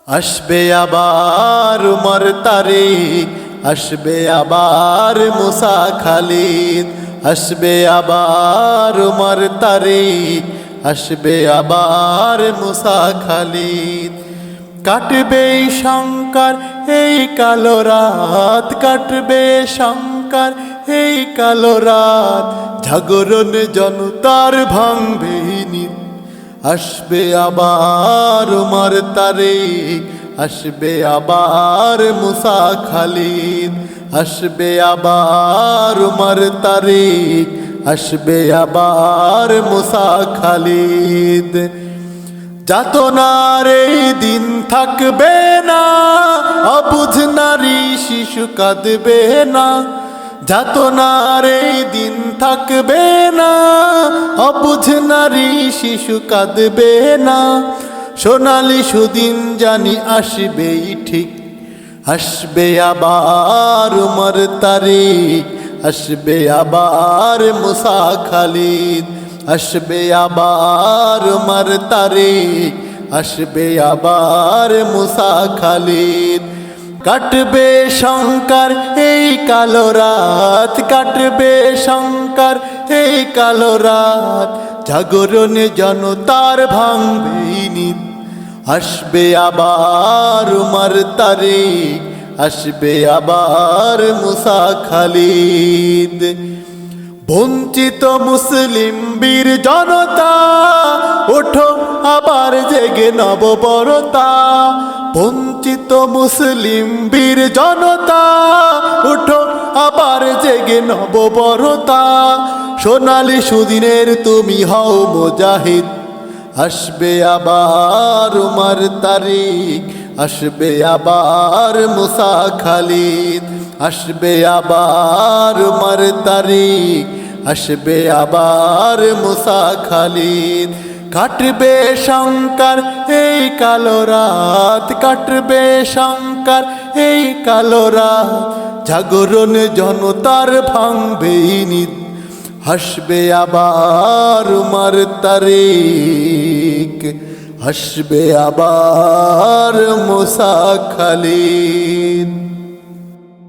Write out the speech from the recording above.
আসবে আবার উমর তারিক, আসবে আবার মুসা খালিদ, আসবে আবার উমর তারিক, আসবে আবার মুসা খালিদ। কাটবে শঙ্কর এই কালো রাত, কাটবে শঙ্কর এই কালো রাত, জাগরণ জনতার ভাঙবে নিত। আসবে আবার উমর তারিক, আসবে আবার মুসা খালিদ, আসবে আবার উমর তারিক, আসবে আবার মুসা খালিদ। যাতনার এই দিন থাকবে না, অবুঝ নারী শিশু কাঁদবে না। যাতনার এই দিন থাকবে না, অবুঝ নারী শিশু কাঁদবে না। সোনালি সুদিন জানি আসবেই ঠিক, আসবে আবার উমর তারিক, আসবে আবার মুসা খালিদ, আসবে আবার উমর তারিক, আসবে আবার মুসা খালিদ। কাটবে শঙ্কর এই কালো রাত, কাটবে শঙ্কর এই কালো রাত, জাগরণ জনতার ভাঙবে নিত। আসবে আবার উমর তারিক, আসবে আবার মুসা খালিদ। বঞ্চিত মুসলিম বীর জনতা, ওঠো আবার জেগে নববরতা। বঞ্চিত মুসলিম বীর জনতা, ওঠো আবার জেগে নববরতা। সোনালি সুদিনের তুমি হও মুজাহিদ, আসবে আবার উমর তারিক, আসবে আবার মুসা খালিদ, আসবে আবার উমর তারিক, আসবে আবার মুসা খালিদ। কাটবে শঙ্কর এই কালো রাত, কাটবে শঙ্কর এই কালো রাত, জাগরণ জনতার ভাঙবে নিত। আসবে আবার উমর তারিক, আসবে আবার মুসা খালিদ।